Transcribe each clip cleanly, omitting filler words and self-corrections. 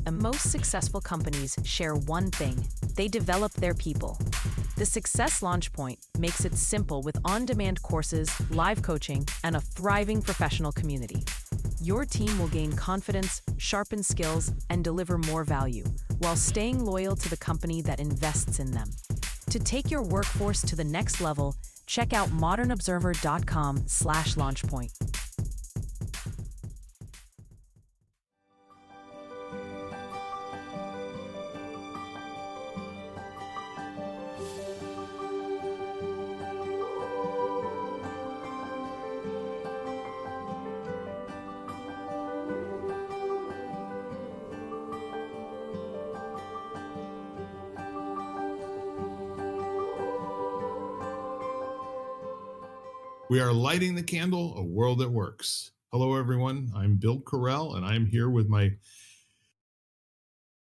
and most successful companies share one thing: they develop their people. The Success Launch Point makes it simple with on-demand courses, live coaching, and a thriving professional community. Your team will gain confidence, sharpen skills, and deliver more value, while staying loyal to the company that invests in them. To take your workforce to the next level, check out modernobserver.com/launchpoint. We are lighting the candle, a world that works. Hello, everyone. I'm Bill Correll, and I'm here with my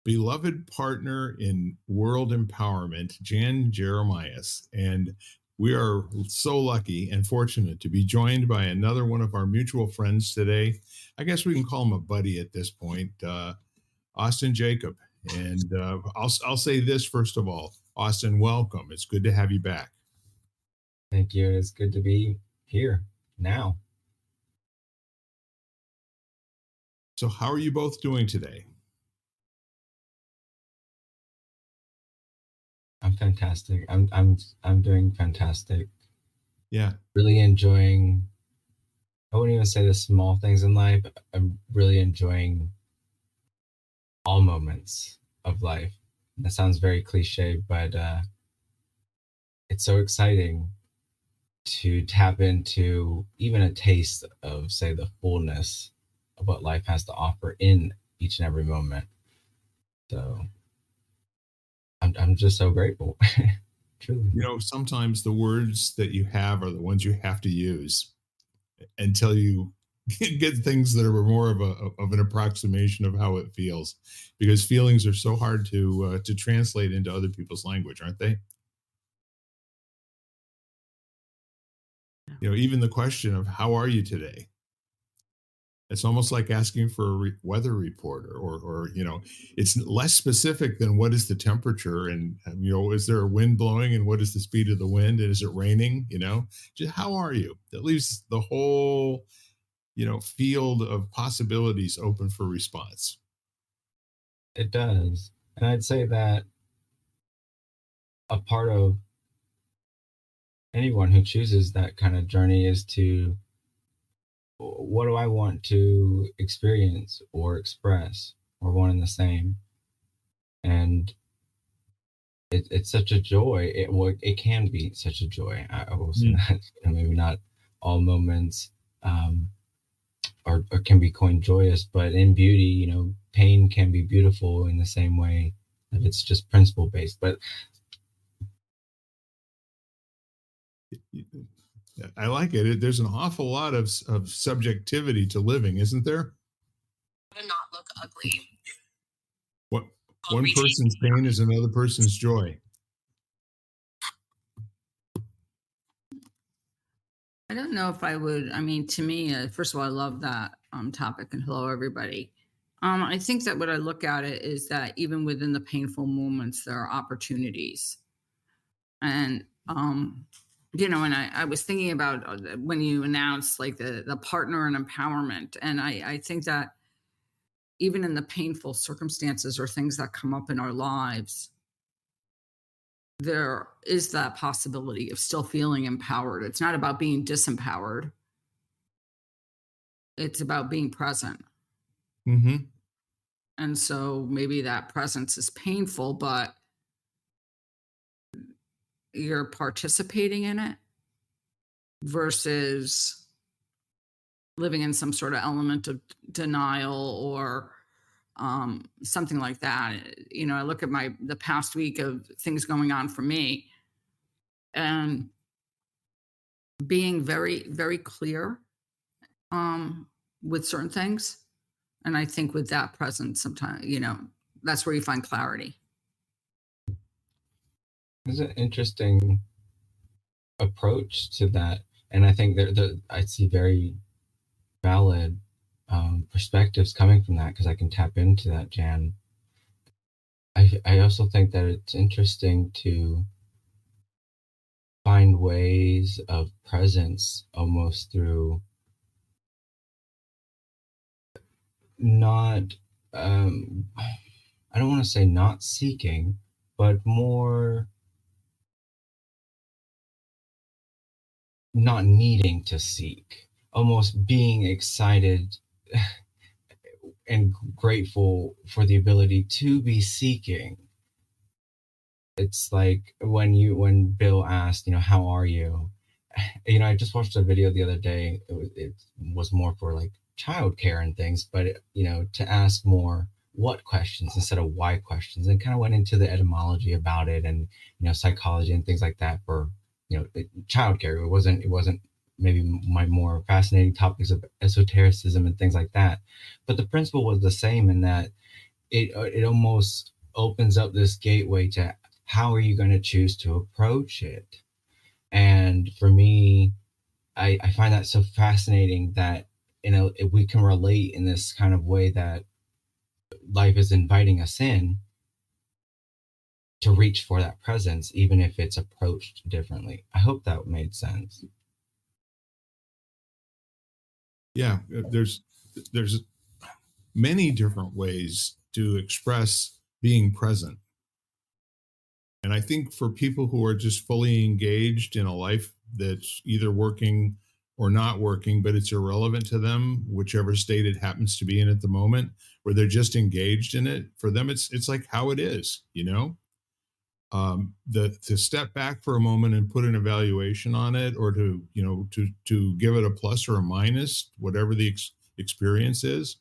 beloved partner in world empowerment, Jan Jeremias. And we are so lucky and fortunate to be joined by another one of our mutual friends today. I guess we can call him a buddy at this point, Austin Jacob. And I'll say this first of all. Austin, welcome. It's good to have you back. Thank you. It's good to be here now. So how are you both doing today? I'm fantastic. I'm doing fantastic. Yeah. Really enjoying, I wouldn't even say the small things in life. I'm really enjoying all moments of life. That sounds very cliche, but it's so exciting to tap into even a taste of, say, the fullness of what life has to offer in each and every moment. So I'm just so grateful. Truly. You know, sometimes the words that you have are the ones you have to use until you get things that are more of an approximation of how it feels, because feelings are so hard to translate into other people's language, aren't they? You know, even the question of how are you today? It's almost like asking for a weather report, or you know, it's less specific than what is the temperature, and you know, is there a wind blowing, and what is the speed of the wind, and is it raining? You know, just how are you? It leaves the whole, you know, field of possibilities open for response. It does. And I'd say that a part of anyone who chooses that kind of journey is to, what do I want to experience or express, or one and the same? And it's such a joy. It can be such a joy. I will say that, maybe not all moments or can be coined joyous, but in beauty, you know, pain can be beautiful in the same way that it's just principle based. But I like it. There's an awful lot of subjectivity to living, isn't there? To not look ugly. What one person's pain is another person's joy. I don't know if I would. I mean, to me, first of all, I love that topic, and hello, everybody. I think that what I look at it is that even within the painful moments, there are opportunities. And, you know, and I was thinking about when you announced like the partner and empowerment. And I think that even in the painful circumstances or things that come up in our lives, there is that possibility of still feeling empowered. It's not about being disempowered. It's about being present. Mm-hmm. And so maybe that presence is painful, but you're participating in it versus living in some sort of element of denial or something like that. You know, I look at the past week of things going on for me and being very, very clear with certain things. And I think with that presence, sometimes, you know, that's where you find clarity. There's an interesting approach to that. And I think I see very valid perspectives coming from that, because I can tap into that, Jan. I also think that it's interesting to find ways of presence almost through not, um, I don't want to say not seeking, but more not needing to seek, almost being excited and grateful for the ability to be seeking. It's like when Bill asked, how are you? I just watched a video the other day. It was more for like childcare and things, but to ask more what questions instead of why questions, and kind of went into the etymology about it, and psychology and things like that for childcare. It wasn't maybe my more fascinating topics of esotericism and things like that, but the principle was the same in that it almost opens up this gateway to how are you going to choose to approach it. And for me, I find that so fascinating that if we can relate in this kind of way that life is inviting us in to reach for that presence, even if it's approached differently. I hope that made sense. Yeah, there's many different ways to express being present. And I think for people who are just fully engaged in a life that's either working or not working, but it's irrelevant to them, whichever state it happens to be in at the moment, where they're just engaged in it, for them it's like how it is, the to step back for a moment and put an evaluation on it, or to to give it a plus or a minus, whatever the experience is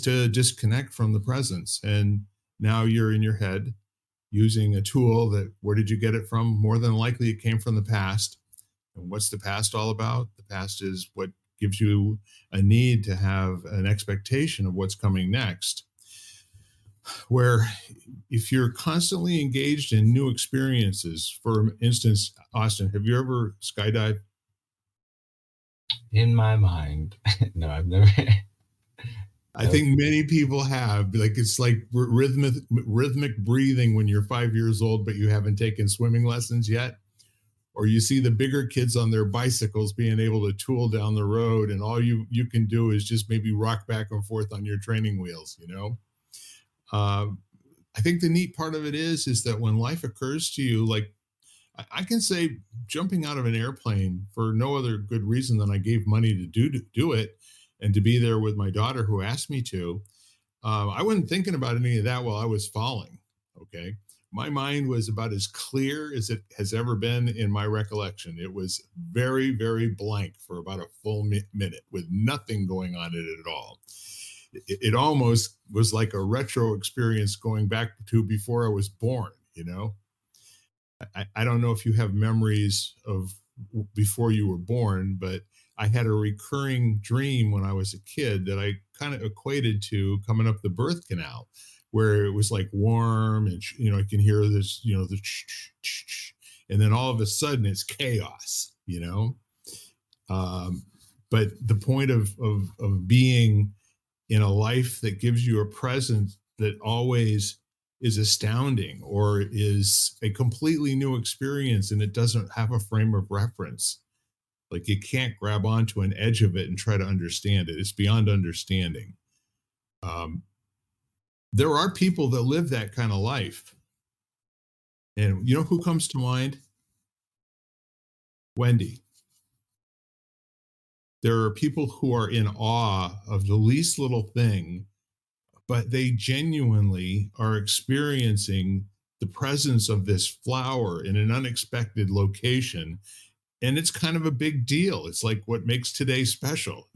to disconnect from the presence. And now you're in your head using a tool that, where did you get it from? More than likely it came from the past. And what's the past all about? The past is what gives you a need to have an expectation of what's coming next. Where if you're constantly engaged in new experiences, for instance, Austin, have you ever skydived? In my mind, no, I've never. I think many people have. Like, it's like rhythmic breathing when you're 5 years old, but you haven't taken swimming lessons yet. Or you see the bigger kids on their bicycles being able to tool down the road, and all you can do is just maybe rock back and forth on your training wheels. Uh, I think the neat part of it is that when life occurs to you, like I can say, jumping out of an airplane for no other good reason than I gave money to do it, and to be there with my daughter who asked me to. I wasn't thinking about any of that while I was falling. Okay. My mind was about as clear as it has ever been in my recollection. It was very, very blank for about a full minute, with nothing going on in it at all. It almost was like a retro experience going back to before I was born, I don't know if you have memories of before you were born, but I had a recurring dream when I was a kid that I kind of equated to coming up the birth canal, where it was like warm, and I can hear this, and then all of a sudden it's chaos. Um, but the point of being in a life that gives you a presence that always is astounding, or is a completely new experience, and it doesn't have a frame of reference. Like, you can't grab onto an edge of it and try to understand it. It's beyond understanding. Um, there are people that live that kind of life. And you know who comes to mind? Wendy. There are people who are in awe of the least little thing, but they genuinely are experiencing the presence of this flower in an unexpected location. And it's kind of a big deal. It's like what makes today special,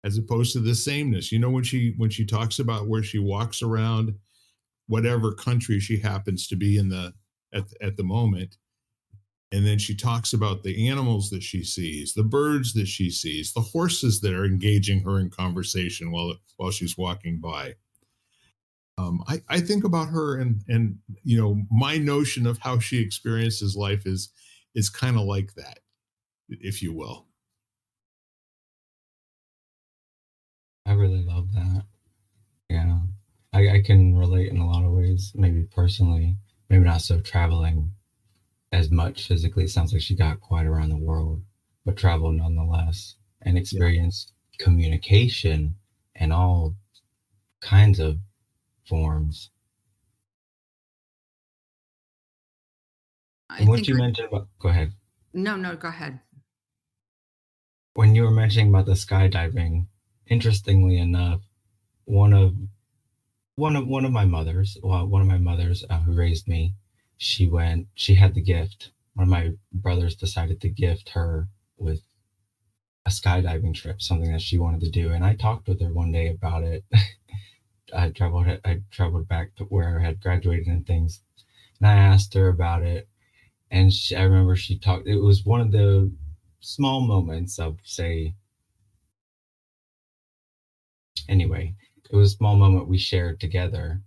as opposed to the sameness. When she talks about where she walks around, whatever country she happens to be in at the moment, and then she talks about the animals that she sees, the birds that she sees, the horses that are engaging her in conversation while she's walking by. I think about her, and my notion of how she experiences life is kind of like that, if you will. I really love that. Yeah. I can relate in a lot of ways, maybe personally, maybe not so traveling as much physically. It sounds like she got quite around the world, but traveled nonetheless and Yeah. experienced communication in all kinds of forms. I And what think you mentioned about, go ahead. no, go ahead. When you were mentioning about the skydiving, interestingly enough, one of one of my mothers, well, one of my mothers who raised me, she had the gift. One of my brothers decided to gift her with a skydiving trip, something that she wanted to do. And I talked with her one day about it. I traveled back to where I had graduated and things. And I asked her about it. And I remember she talked, it was one of the small moments of, say, anyway, it was a small moment we shared together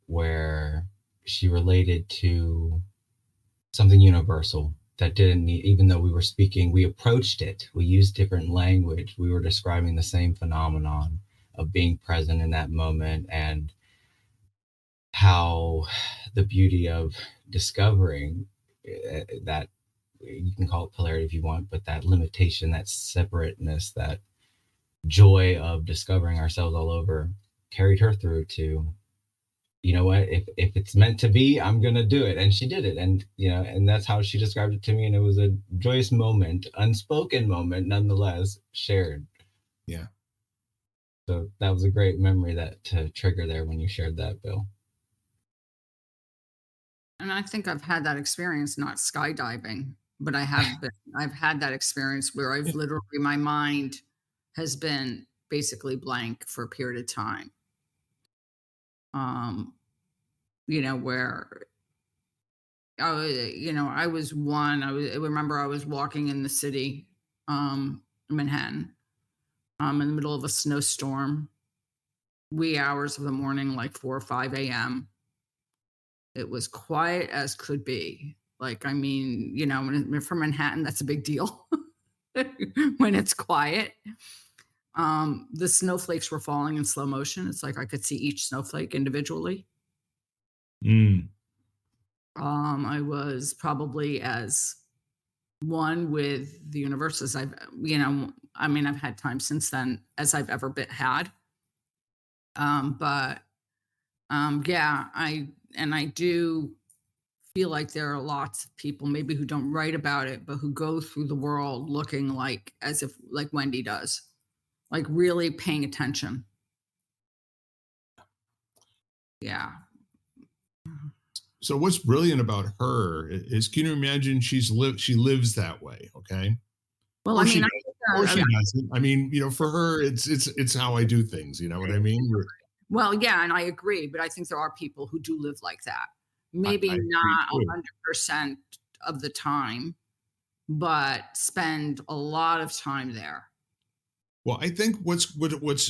where she related to something universal that didn't need, even though we were speaking, we approached it, we used different language, we were describing the same phenomenon of being present in that moment, and how the beauty of discovering that, you can call it polarity if you want, but that limitation, that separateness, that joy of discovering ourselves all over carried her through to, you know what, if it's meant to be, I'm gonna do it. And she did it. And and that's how she described it to me. And it was a joyous moment, unspoken moment, nonetheless shared. Yeah. So that was a great memory that to trigger there when you shared that, Bill. And I think I've had that experience, not skydiving, but I've had that experience where I've literally, my mind has been basically blank for a period of time. Um, where I was one, I remember I was walking in the city, Manhattan, in the middle of a snowstorm, wee hours of the morning, like 4 or 5 a.m. It was quiet as could be. Like, I mean, for Manhattan, that's a big deal when it's quiet. The snowflakes were falling in slow motion. It's like I could see each snowflake individually. Mm. I was probably as one with the universe as I've had time since then as I've ever had. But yeah, I do feel like there are lots of people maybe who don't write about it, but who go through the world looking like as if like Wendy does, like really paying attention. Yeah. So what's brilliant about her is, can you imagine she lives that way, okay? Well, I Or she mean, I doesn't. Or think, she doesn't. I mean, for her, it's how I do things. You know what I mean? well, yeah, and I agree, but I think there are people who do live like that. Maybe I agree not too. 100% of the time, but spend a lot of time there. Well, I think what's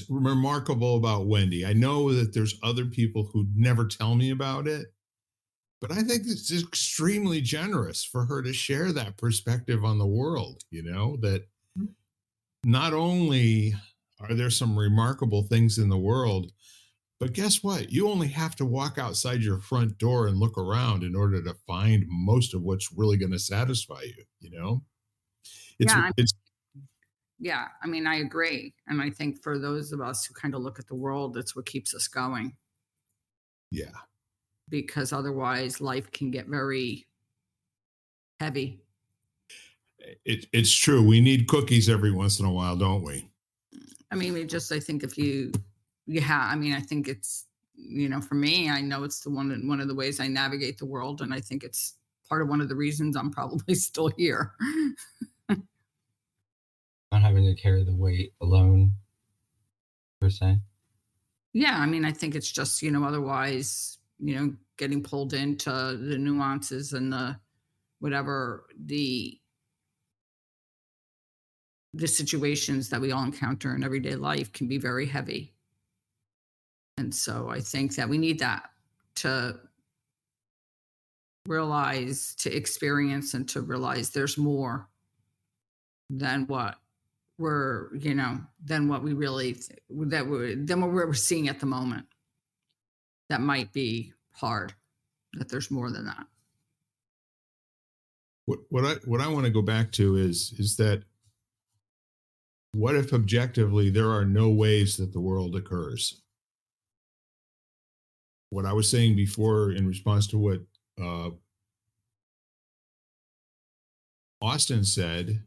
remarkable about Wendy, I know that there's other people who never tell me about it, but I think it's extremely generous for her to share that perspective on the world. That not only are there some remarkable things in the world, but guess what? You only have to walk outside your front door and look around in order to find most of what's really going to satisfy you. It's Yeah, it's yeah, I mean, I agree, and I think for those of us who kinda look at the world, that's what keeps us going, yeah. because otherwise life can get very heavy. It's true. We need cookies every once in a while, don't we? I mean, I think if you yeah, I mean, I think it's, for me, I know it's the one of the ways I navigate the world, and I think it's part of one of the reasons I'm probably still here. Not having to carry the weight alone, per se. Yeah, I mean, I think it's just, otherwise, getting pulled into the nuances and the whatever the situations that we all encounter in everyday life can be very heavy. And so I think that we need that to realize, to experience, and to realize there's more than what than what we really than what we're seeing at the moment. that might be hard, that there's more than that. What I want to go back to is that what if objectively there are no ways that the world occurs? What I was saying before in response to what Austin said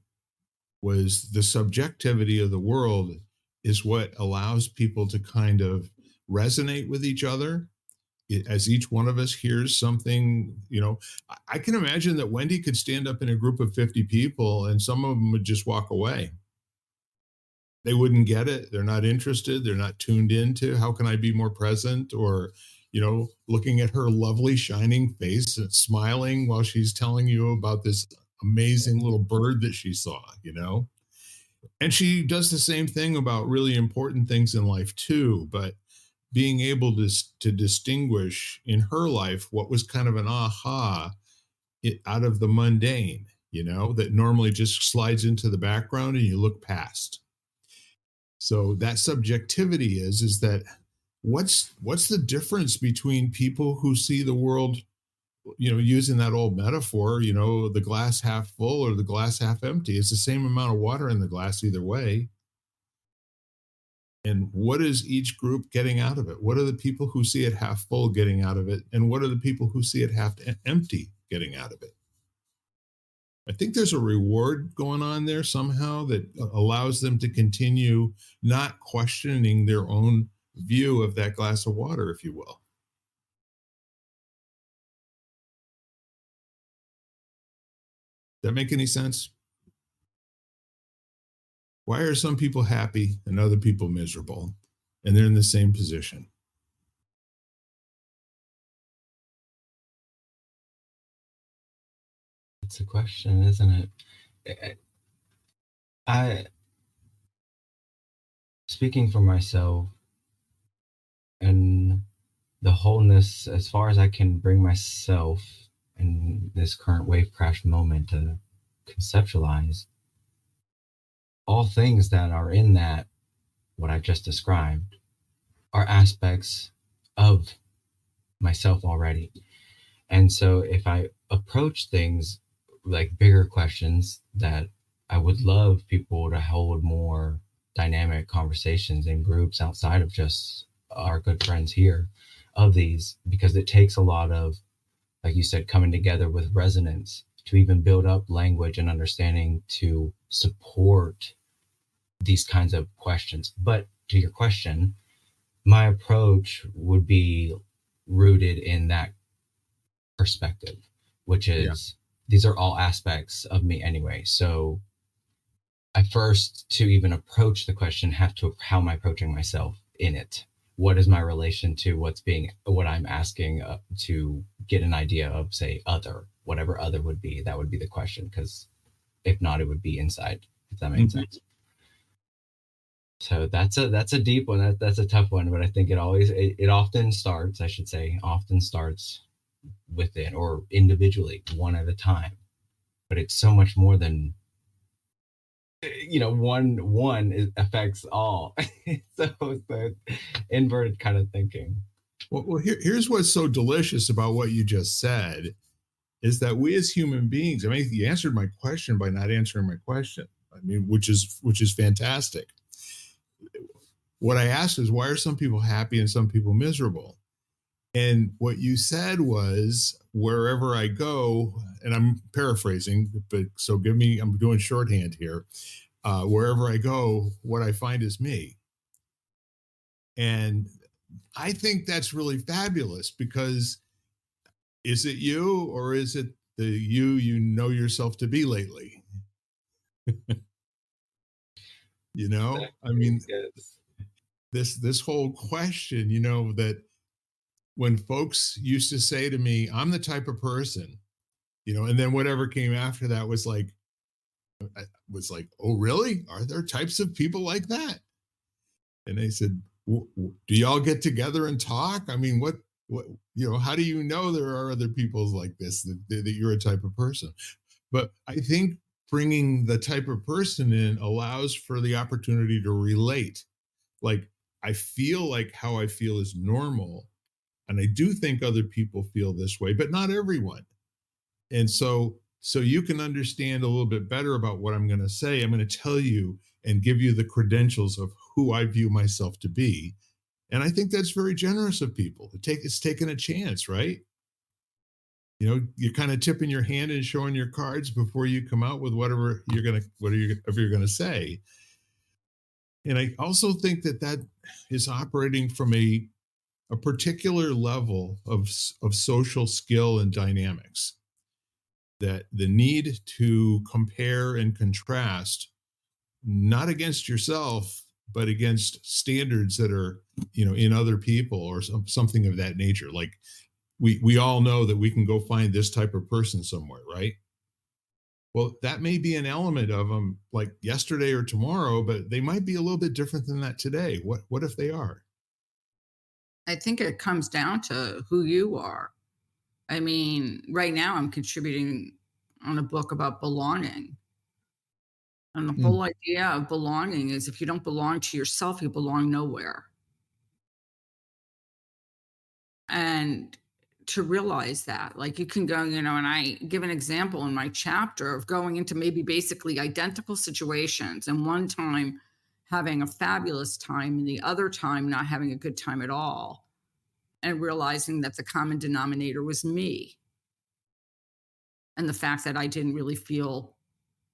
was the subjectivity of the world is what allows people to kind of resonate with each other as each one of us hears something. I can imagine that Wendy could stand up in a group of 50 people and some of them would just walk away. They wouldn't get it. They're not interested. They're not tuned into how can I be more present, or, looking at her lovely shining face and smiling while she's telling you about this amazing little bird that she saw. And she does the same thing about really important things in life too, but being able to distinguish in her life what was kind of an aha out of the mundane, that normally just slides into the background and you look past. So that subjectivity is that what's the difference between people who see the world, using that old metaphor, the glass half full or the glass half empty? It's the same amount of water in the glass either way. And what is each group getting out of it? What are the people who see it half full getting out of it? And what are the people who see it half empty getting out of it? I think there's a reward going on there somehow that allows them to continue not questioning their own view of that glass of water, if you will. Does that make any sense? Why are some people happy and other people miserable? And they're in the same position. It's a question, isn't it? Speaking for myself and the wholeness, as far as I can bring myself in this current wave crash moment to conceptualize, all things that are in that, what I just described, are aspects of myself already. And so if I approach things like bigger questions that I would love people to hold more dynamic conversations in groups outside of just our good friends here of these, because it takes a lot of, like you said, coming together with resonance to even build up language and understanding to support these kinds of questions. But to your question, my approach would be rooted in that perspective, which is these are all aspects of me anyway. So I first, to even approach the question, have to, how am I approaching myself in it? What is my relation to what I'm asking to get an idea of, say, other, whatever other would be? That would be the question, because if not, it would be inside, if that makes sense. So that's a deep one. That's a tough one, but I think it often starts within or individually, one at a time. But it's so much more than, one affects all. So it's the inverted kind of thinking. Well, here's what's so delicious about what you just said is that we as human beings, I mean, you answered my question by not answering my question. I mean, which is fantastic. What I asked is, why are some people happy and some people miserable? And what you said was, wherever I go, and I'm paraphrasing, but so I'm doing shorthand here. Wherever I go, what I find is me. And I think that's really fabulous, because is it you or is it the you know yourself to be lately? I mean, this whole question, that when folks used to say to me, I'm the type of person, and then whatever came after that was like, oh, really? Are there types of people like that? And they said, do y'all get together and talk? I mean, what, how do you know there are other people like this, that you're a type of person? But I think bringing the type of person in allows for the opportunity to relate. Like, I feel like how I feel is normal, And I do think other people feel this way, but not everyone. And so you can understand a little bit better about what I'm going to say. I'm going to tell you and give you the credentials of who I view myself to be. And I think that's very generous of people to take. It's taking a chance, right? You know, you're kind of tipping your hand and showing your cards before you come out with whatever you're gonna say. And I also think that that is operating from a particular level of social skill and dynamics, that the need to compare and contrast, not against yourself, but against standards that are, in other people, or something of that nature. Like, we all know that we can go find this type of person somewhere, right? Well, that may be an element of them, like yesterday or tomorrow, but they might be a little bit different than that today. What if they are? I think it comes down to who you are. I mean, right now I'm contributing on a book about belonging. And the Mm. whole idea of belonging is, if you don't belong to yourself, you belong nowhere. And to realize that, like, you can go, and I give an example in my chapter of going into maybe basically identical situations, and one time having a fabulous time and the other time not having a good time at all, and realizing that the common denominator was me, and the fact that I didn't really feel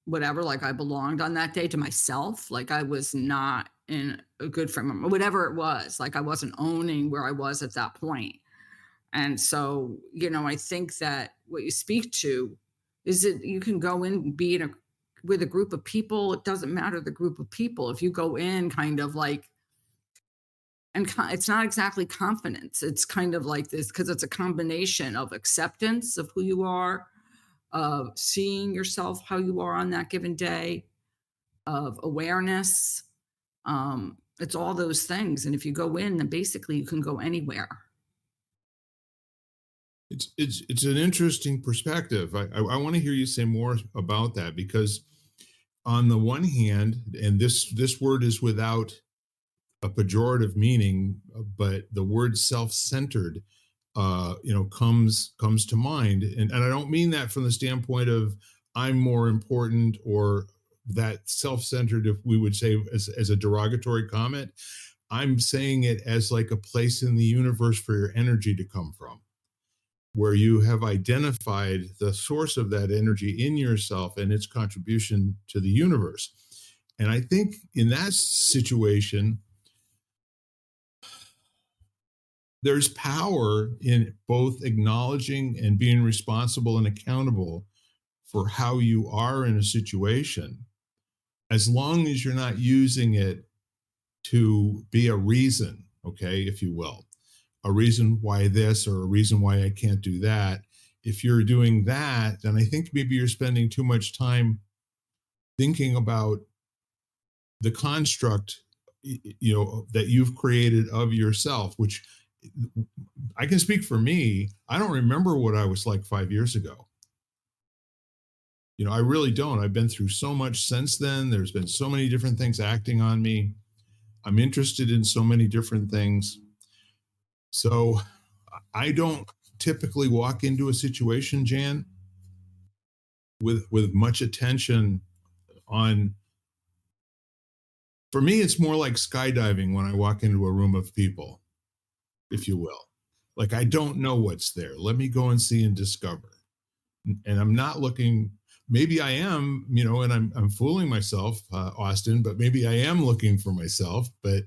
whatever, like I belonged on that day to myself, like I was not in a good frame, whatever it was, like I wasn't owning where I was at that point. And so, I think that what you speak to is that you can go in and be with a group of people. It doesn't matter the group of people. If you go in kind of like, it's not exactly confidence. It's kind of like this, because it's a combination of acceptance of who you are, of seeing yourself how you are on that given day, of awareness. It's all those things. And if you go in, then basically you can go anywhere. It's an interesting perspective. I want to hear you say more about that, because on the one hand, and this word is without a pejorative meaning, but the word self-centered, comes to mind, and I don't mean that from the standpoint of I'm more important, or that self-centered, if we would say, as a derogatory comment. I'm saying it as like a place in the universe for your energy to come from, where you have identified the source of that energy in yourself and its contribution to the universe. And I think in that situation, there's power in both acknowledging and being responsible and accountable for how you are in a situation, as long as you're not using it to be a reason, okay, if you will, a reason why this, or a reason why I can't do that. If you're doing that, then I think maybe you're spending too much time thinking about the construct, that you've created of yourself, which I can speak for me. I don't remember what I was like 5 years ago. I really don't. I've been through so much since then. There's been so many different things acting on me. I'm interested in so many different things. So I don't typically walk into a situation, Jan, with much attention on. For me, it's more like skydiving when I walk into a room of people, if you will. Like, I don't know what's there. Let me go and see and discover. And I'm not looking. Maybe I am, and I'm fooling myself, Austin. But maybe I am looking for myself. But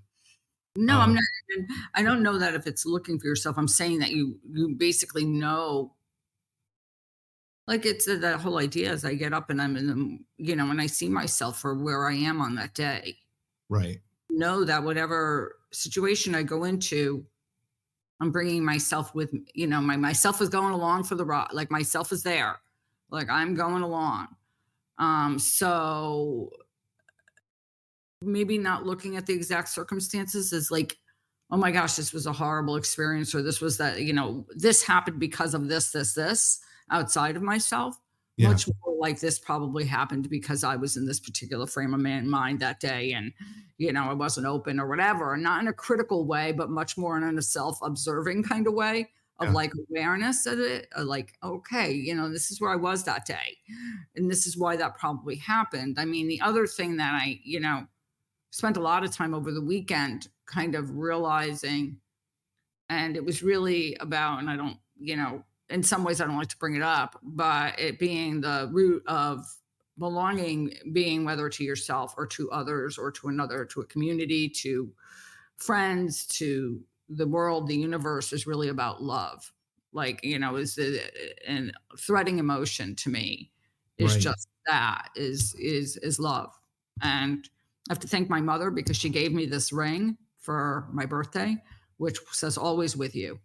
No, I'm not. I don't know that if it's looking for yourself. I'm saying that you basically know. Like, it's that whole idea is I get up and I'm in the, and I see myself for where I am on that day. right. Know that whatever situation I go into, I'm bringing myself with, myself is going along for the ride. Like, myself is there. Like, I'm going along. So maybe not looking at the exact circumstances as like, oh my gosh, this was a horrible experience, or this was that, this happened because of this outside of myself. Yeah. Much more like this probably happened because I was in this particular frame of mind that day, and I wasn't open or whatever, and not in a critical way, but much more in a self-observing kind of way of Yeah. like awareness of it, like, okay, this is where I was that day, and this is why that probably happened. I mean, the other thing that I, spent a lot of time over the weekend kind of realizing, and it was really about, and I don't, in some ways I don't like to bring it up, but it being the root of belonging, being whether to yourself or to others or to another, to a community, to friends, to the world, the universe, is really about love. Like, is the and threading emotion to me is Right. just that is love. And I have to thank my mother because she gave me this ring for my birthday, which says always with you.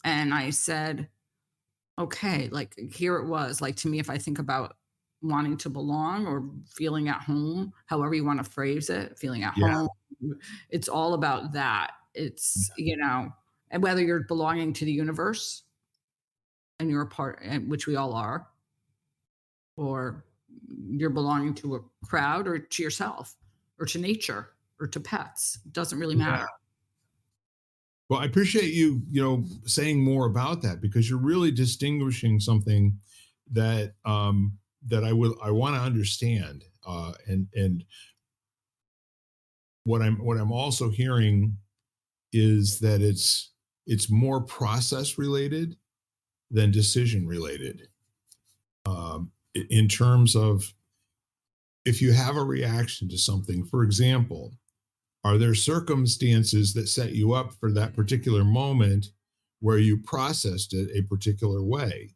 And I said, okay, like here it was. Like to me, if I think about wanting to belong or feeling at home, however you want to phrase it, feeling at Yeah. home, it's all about that. It's, and whether you're belonging to the universe and you're a part, and which we all are, or you're belonging to a crowd or to yourself or to nature or to pets, it doesn't really Yeah. matter. Well, I appreciate you, saying more about that, because you're really distinguishing something that that I want to understand. And what I'm also hearing is that it's more process related than decision related. In terms of, if you have a reaction to something, for example, are there circumstances that set you up for that particular moment where you processed it a particular way?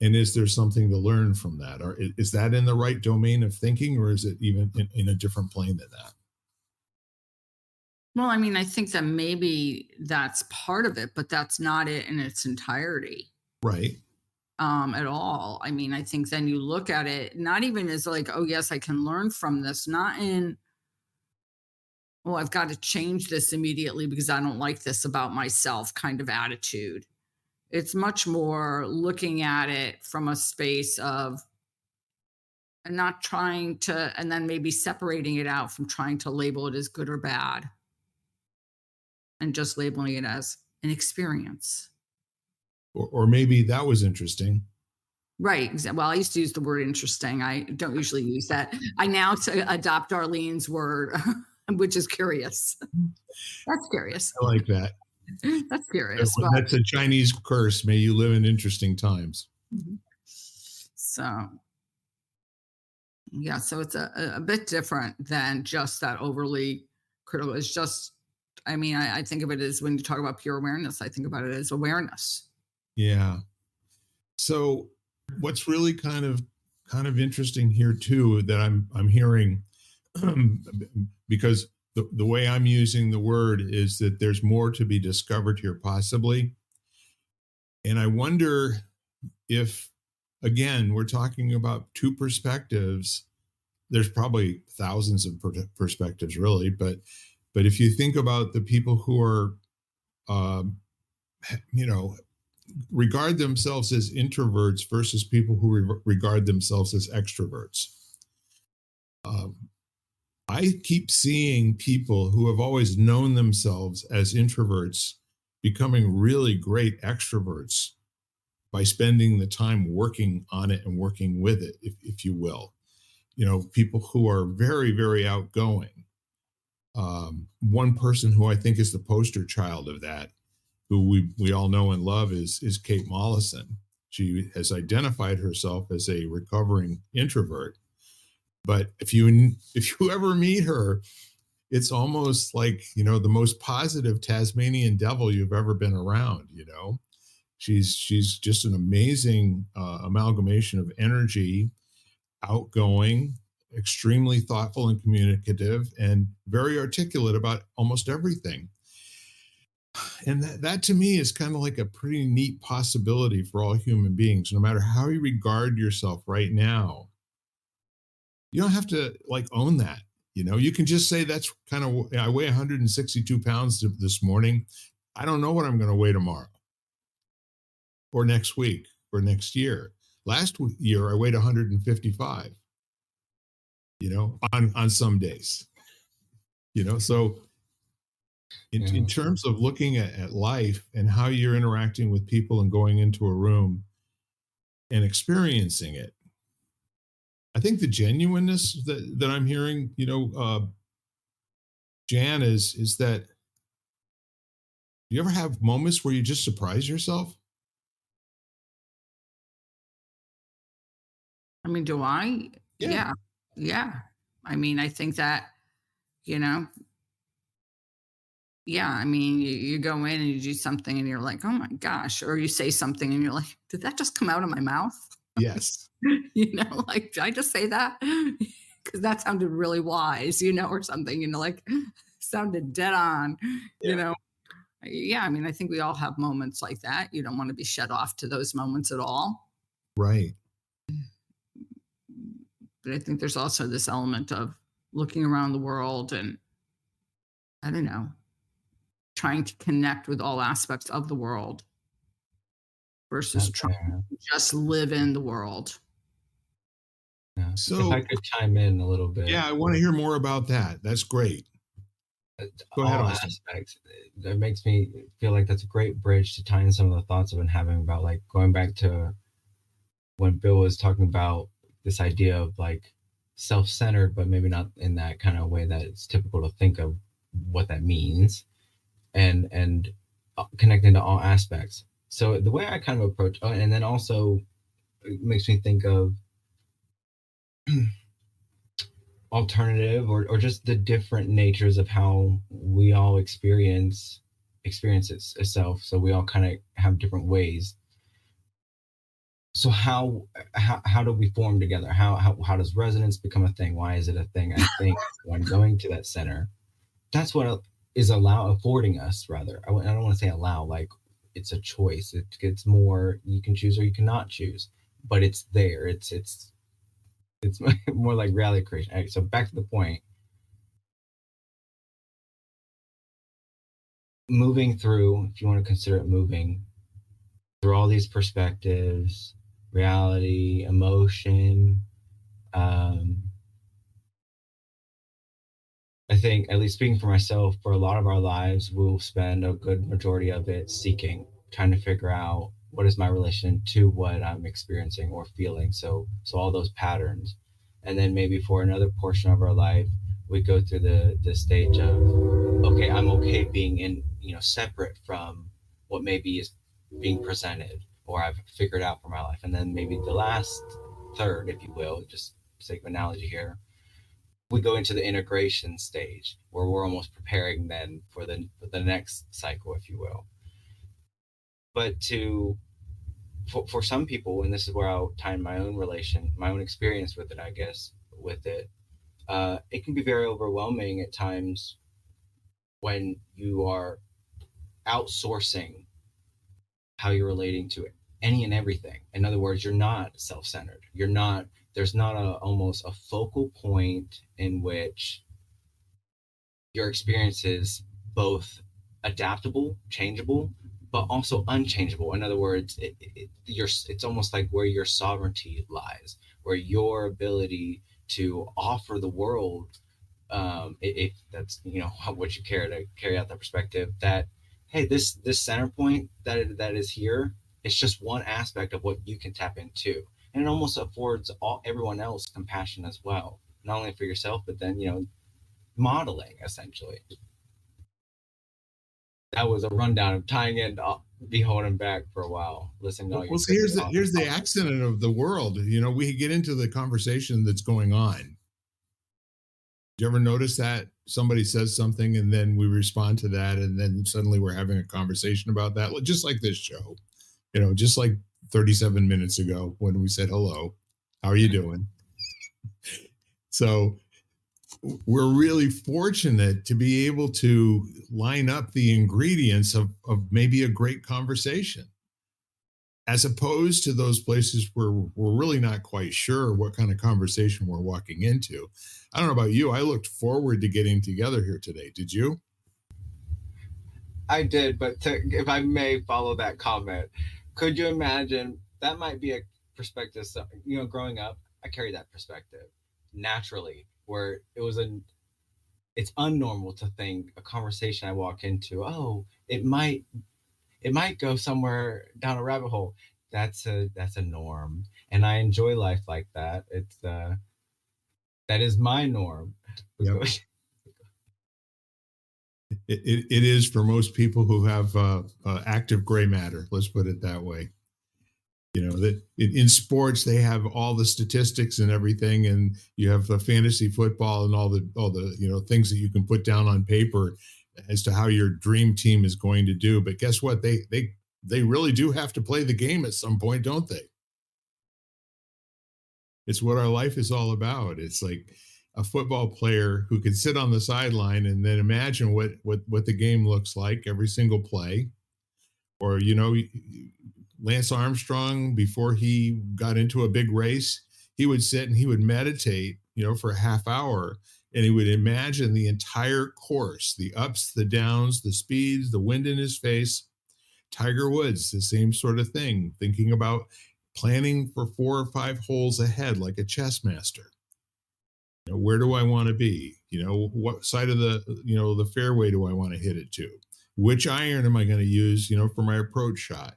And is there something to learn from that? Or is that in the right domain of thinking, or is it even in a different plane than that? Well, I mean, I think that maybe that's part of it, but that's not it in its entirety. Right. At all. I mean, I think then you look at it not even as like, oh yes, I can learn from this, not in, well, I've got to change this immediately because I don't like this about myself kind of attitude. It's much more looking at it from a space of, and not trying to, and then maybe separating it out from trying to label it as good or bad, and just labeling it as an experience. Or maybe that was interesting. Right. Well, I used to use the word interesting. I don't usually use that. I now adopt Arlene's word, which is curious. That's curious. I like that. That's curious. But, That's a Chinese curse. May you live in interesting times. so, yeah. So it's a bit different than just that overly critical. It's just, I mean, I think of it as, when you talk about pure awareness, I think about it as awareness. Yeah. So what's really kind of interesting here too, that I'm hearing, because the way I'm using the word is that there's more to be discovered here, possibly. And I wonder if, again, we're talking about two perspectives. There's probably thousands of perspectives, really, but if you think about the people who are, regard themselves as introverts versus people who regard themselves as extroverts. I keep seeing people who have always known themselves as introverts becoming really great extroverts by spending the time working on it and working with it, if you will. People who are very, very outgoing. One person who I think is the poster child of that, who we all know and love, is Kate Mollison. She has identified herself as a recovering introvert, but if you ever meet her, it's almost like the most positive Tasmanian devil you've ever been around. She's just an amazing amalgamation of energy, outgoing, extremely thoughtful and communicative, and very articulate about almost everything. And that to me is kind of like a pretty neat possibility for all human beings. No matter how you regard yourself right now, you don't have to own that. You can just say, that's kind of, I weigh 162 pounds this morning. I don't know what I'm going to weigh tomorrow or next week or next year. Last year, I weighed 155, on some days, so in terms of looking at life and how you're interacting with people and going into a room and experiencing it, I think the genuineness that I'm hearing, Jan, is that you ever have moments where you just surprise yourself? I mean, do I? Yeah. Yeah. Yeah. I mean, I think that, you know, yeah, I mean, you go in and you do something and you're like, oh my gosh, or you say something and you're like, did that just come out of my mouth? Yes. Like, did I just say that? Because that sounded really wise, or something, like sounded dead on, Yeah. Yeah, I mean, I think we all have moments like that. You don't want to be shut off to those moments at all. Right. But I think there's also this element of looking around the world and, I don't know, trying to connect with all aspects of the world versus That's trying fair. to just live in the world. Yeah. If So, I could chime in a little bit, yeah, I want to hear more about that. That's great. Go ahead, all Austin. aspects, that makes me feel like that's a great bridge to tie in some of the thoughts I've been having about, like, going back to when Bill was talking about this idea of like self-centered, but maybe not in that kind of way that it's typical to think of what that means, and connecting to all aspects. So the way I kind of approach, and then also it makes me think of alternative, or just the different natures of how we all experience itself. So we all kind of have different ways. So how do we form together? How does resonance become a thing? Why is it a thing? I think when going to that center, that's what is affording us, rather. I don't want to say allow, like it's a choice. It's more, you can choose or you cannot choose, but it's there. It's more like reality creation. All right, so back to the point. Moving through, if you want to consider it moving through all these perspectives, reality, emotion, I think, at least speaking for myself, for a lot of our lives, we'll spend a good majority of it seeking, trying to figure out what is my relation to what I'm experiencing or feeling. So all those patterns. And then maybe for another portion of our life, we go through the stage of, okay, I'm okay being in, separate from what maybe is being presented or I've figured out for my life. And then maybe the last third, if you will, just sake of analogy here, we go into the integration stage where we're almost preparing then for the next cycle, if you will. But for some people, and this is where I'll tie in my own experience with it, I guess, with it, it can be very overwhelming at times when you are outsourcing how you're relating to any and everything. In other words, you're not self-centered. There's not almost a focal point in which your experience is both adaptable, changeable, but also unchangeable. In other words, it's almost like where your sovereignty lies, where your ability to offer the world, if that's what you care to carry out that perspective, that hey, this center point that is here, it's just one aspect of what you can tap into, and it almost affords everyone else compassion as well, not only for yourself, but then modeling, essentially. That was a rundown of tying in. I'll be holding back for a while, listening to all your. Well, so here's the accident of the world. We get into the conversation that's going on. Do you ever notice that somebody says something and then we respond to that, and then suddenly we're having a conversation about that, just like this show, just like 37 minutes ago when we said hello, how are you doing? So we're really fortunate to be able to line up the ingredients of maybe a great conversation, as opposed to those places where we're really not quite sure what kind of conversation we're walking into. I don't know about you. I looked forward to getting together here today. Did you? I did, but if I may follow that comment, could you imagine that might be perspective. So, growing up, I carried that perspective naturally, where it's unnormal to think a conversation I walk into, oh, it might go somewhere down a rabbit hole. That's a norm, and I enjoy life like that. It's that is my norm. Yep. It is for most people who have active gray matter. Let's put it that way. That in sports they have all the statistics and everything, and you have the fantasy football and all the things that you can put down on paper as to how your dream team is going to do. But guess what? They really do have to play the game at some point, don't they? It's what our life is all about. It's like a football player who can sit on the sideline and then imagine what the game looks like every single play. Or Lance Armstrong, before he got into a big race, he would sit and he would meditate, for a half hour, and he would imagine the entire course, the ups, the downs, the speeds, the wind in his face. Tiger Woods, the same sort of thing, thinking about planning for 4 or 5 holes ahead like a chess master. Where do I want to be? What side of the fairway do I want to hit it to? Which iron am I going to use, for my approach shot?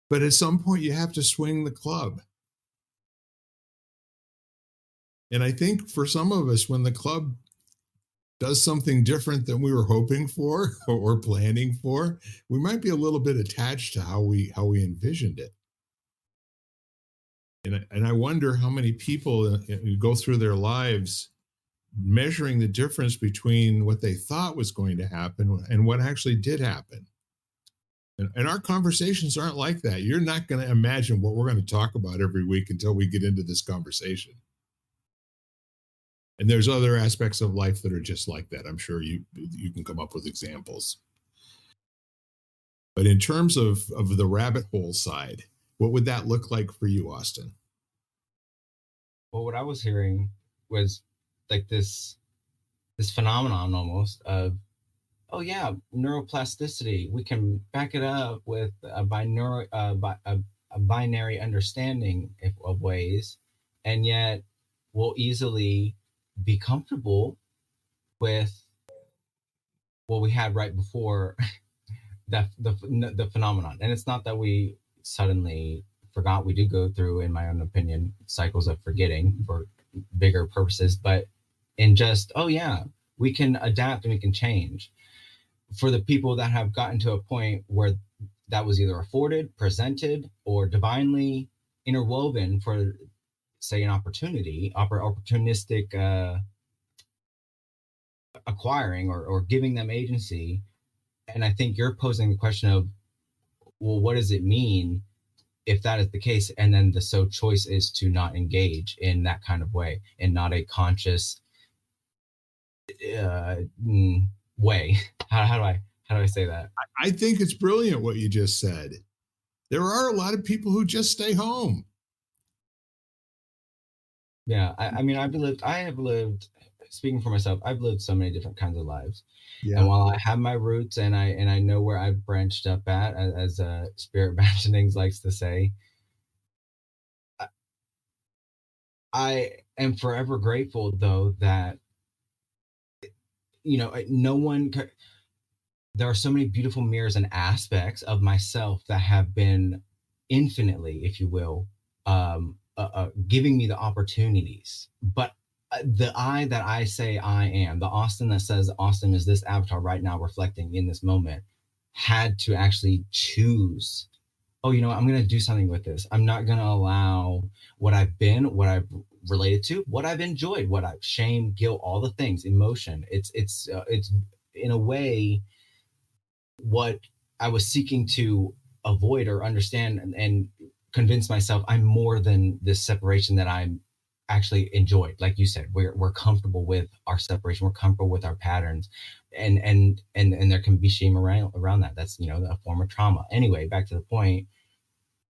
But at some point you have to swing the club. And I think for some of us, when the club does something different than we were hoping for or planning for, we might be a little bit attached to how we envisioned it. And I wonder how many people go through their lives measuring the difference between what they thought was going to happen and what actually did happen. And our conversations aren't like that. You're not going to imagine what we're going to talk about every week until we get into this conversation. And there's other aspects of life that are just like that. I'm sure you can come up with examples. But in terms of the rabbit hole side, what would that look like for you, Austin? Well, what I was hearing was like this phenomenon almost of, oh yeah, neuroplasticity. We can back it up with a binary understanding of ways, and yet we'll easily be comfortable with what we had right before the phenomenon. And it's not that we suddenly forgot. We do go through, in my own opinion, cycles of forgetting for bigger purposes, but in just, oh yeah, we can adapt and we can change. For the people that have gotten to a point where that was either afforded, presented, or divinely interwoven for, say, an opportunistic acquiring or giving them agency. And I think you're posing the question of, well, what does it mean if that is the case? And then the choice is to not engage in that kind of way, and not a conscious way. How do I say that? I think it's brilliant what you just said. There are a lot of people who just stay home. Yeah, I mean, I have lived, speaking for myself, I've lived so many different kinds of lives. Yeah. And while I have my roots and I know where I've branched up at, as Spirit Imaginings likes to say, I am forever grateful, though, that, there are so many beautiful mirrors and aspects of myself that have been infinitely, if you will, giving me the opportunities. But the I that I say I am, the Austin that says Austin is this avatar right now reflecting in this moment, had to actually choose, oh, I'm going to do something with this. I'm not going to allow what I've been, what I've related to, what I've enjoyed, what I've shame, guilt, all the things, emotion. It's in a way what I was seeking to avoid or understand and convince myself I'm more than this separation that I'm actually enjoyed. Like you said, we're comfortable with our separation, we're comfortable with our patterns, and there can be shame around that. That's a form of trauma. Anyway, back to the point,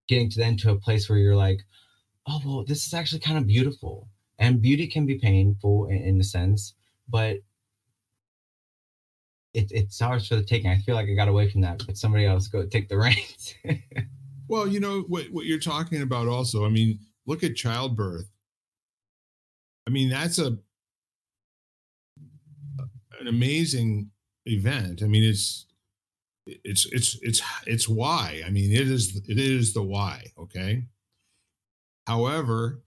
getting to a place where you're like, oh well, this is actually kind of beautiful, and beauty can be painful in a sense, but it's ours for the taking. I feel like I got away from that, but somebody else go take the reins. Well, what you're talking about also, I mean, look at childbirth. I mean, that's an amazing event. I mean, it's why. I mean, it is the why, okay? However,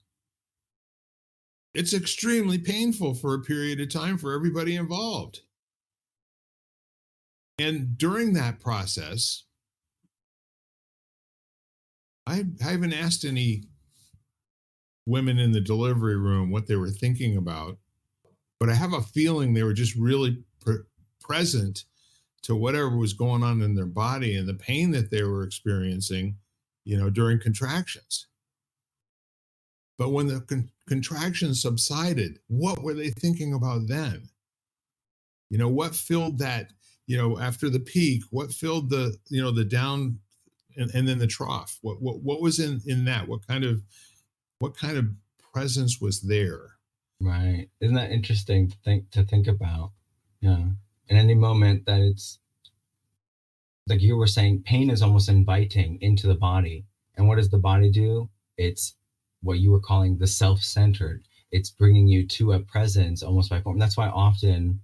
it's extremely painful for a period of time for everybody involved. And during that process, I haven't asked any women in the delivery room what they were thinking about, but I have a feeling they were just really present to whatever was going on in their body and the pain that they were experiencing, during contractions. But when the contractions subsided, what were they thinking about then? What filled that, after the peak, what filled the down and then the trough? What was in that? What kind of presence was there? Right. Isn't that interesting to think about? Yeah. In any moment that it's like you were saying, pain is almost inviting into the body. And what does the body do? It's what you were calling the self-centered. It's bringing you to a presence almost by form. That's why often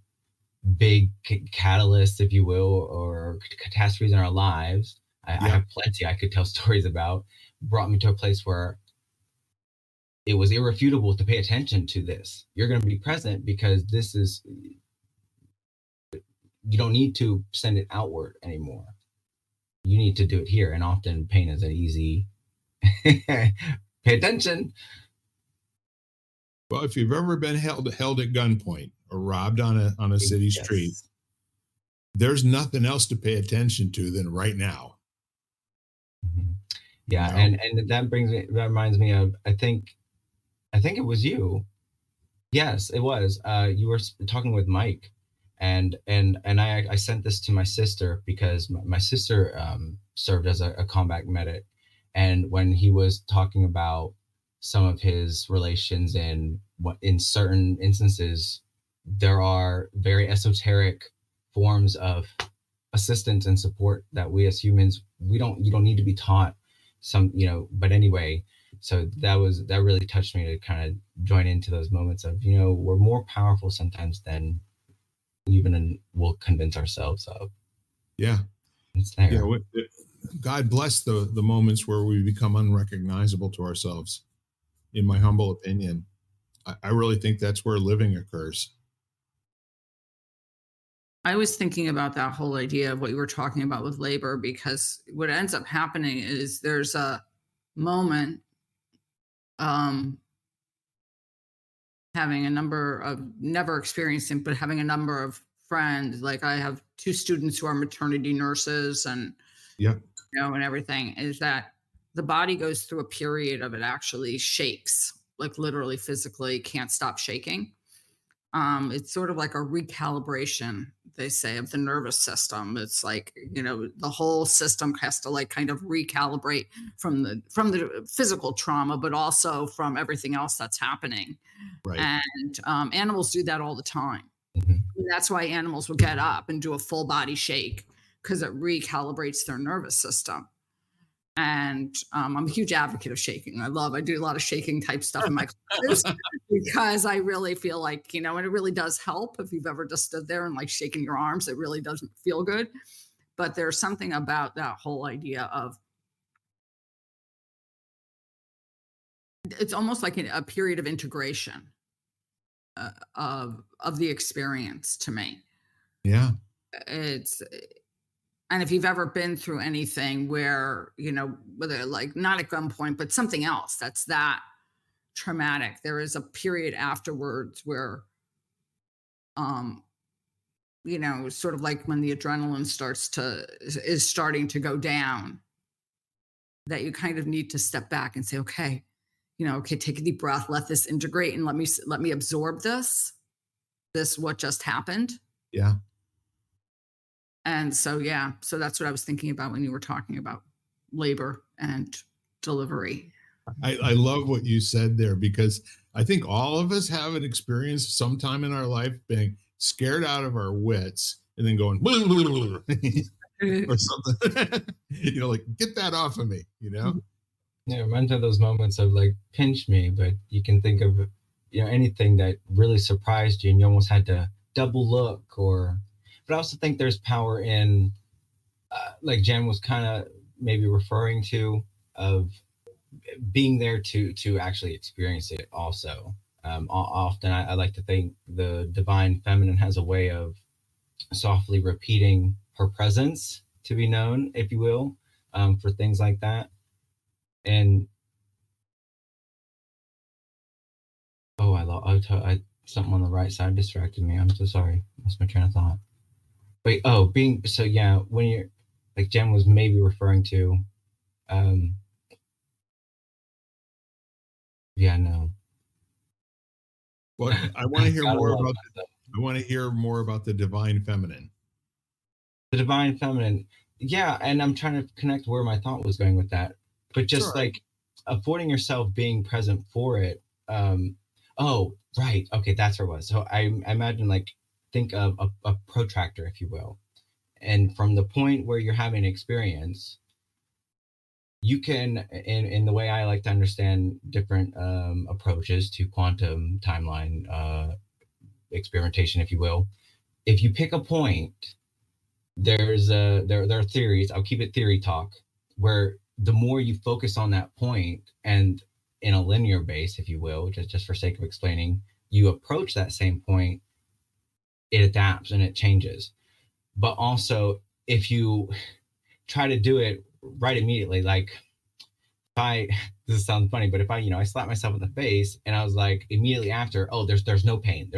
big catalysts, if you will, or catastrophes in our lives, I have plenty I could tell stories about, brought me to a place where it was irrefutable to pay attention to this. You're going to be present because you don't need to send it outward anymore. You need to do it here. And often pain is an easy, pay attention. Well, if you've ever been held at gunpoint or robbed on a city street, there's nothing else to pay attention to than right now. Mm-hmm. Yeah. And that reminds me of, I think it was you. Yes, it was. You were talking with Mike, and I sent this to my sister because my sister served as a combat medic, and when he was talking about some of his relations in certain instances, there are very esoteric forms of assistance and support that we as humans you don't need to be taught some, but anyway. So that really touched me to kind of join into those moments of, we're more powerful sometimes than even we'll convince ourselves of. Yeah. It's there. God bless the moments where we become unrecognizable to ourselves, in my humble opinion. I really think that's where living occurs. I was thinking about that whole idea of what you were talking about with labor, because what ends up happening is there's a moment having a number of never experiencing, but having a number of friends. Like I have 2 students who are maternity nurses and, and everything, is that the body goes through a period of it actually shakes, like literally physically can't stop shaking. It's sort of like a recalibration, they say, of the nervous system. It's like, the whole system has to like kind of recalibrate from the physical trauma, but also from everything else that's happening. Right. And animals do that all the time. Mm-hmm. And that's why animals will get up and do a full body shake, because it recalibrates their nervous system. And I'm a huge advocate of shaking. I do a lot of shaking type stuff in my classes because I really feel like, and it really does help. If you've ever just stood there and like shaking your arms, it really doesn't feel good. But there's something about that whole idea of, it's almost like a period of integration of the experience to me. Yeah. And if you've ever been through anything where, whether like not at gunpoint, but something else that's that traumatic, there is a period afterwards where, sort of like when the adrenaline is starting to go down, that you kind of need to step back and say, okay, take a deep breath, let this integrate and let me absorb this, what just happened. Yeah. And so that's what I was thinking about when you were talking about labor and delivery. I love what you said there, because I think all of us have an experience sometime in our life being scared out of our wits and then going, or something. Like get that off of me, Yeah, it reminds me of those moments of like pinch me, but you can think of anything that really surprised you and you almost had to double look but I also think there's power in like Jen was kind of maybe referring to of being there to actually experience it also. Often I like to think the divine feminine has a way of softly repeating her presence to be known, if you will, for things like that. And something on the right side distracted me. I'm so sorry. Lost my train of thought. But being so yeah, when you're like Jen was maybe referring to, no. Well, I want to hear Gotta more love about myself. I want to hear more about the divine feminine. The divine feminine. Yeah, and I'm trying to connect where my thought was going with that. But just Sure. like affording yourself being present for it. Oh, right. Okay, that's where it was. So I imagine like think of a protractor, if you will. And from the point where you're having an experience, you can, in the way I like to understand different approaches to quantum timeline experimentation, if you will, if you pick a point, there are theories. I'll keep it theory talk, where the more you focus on that point, and in a linear base, if you will, just for sake of explaining, you approach that same point, it adapts and it changes. But also, if you try to do it right immediately, like if I this sounds funny, but if I slap myself in the face and I was like immediately after, oh, there's no pain,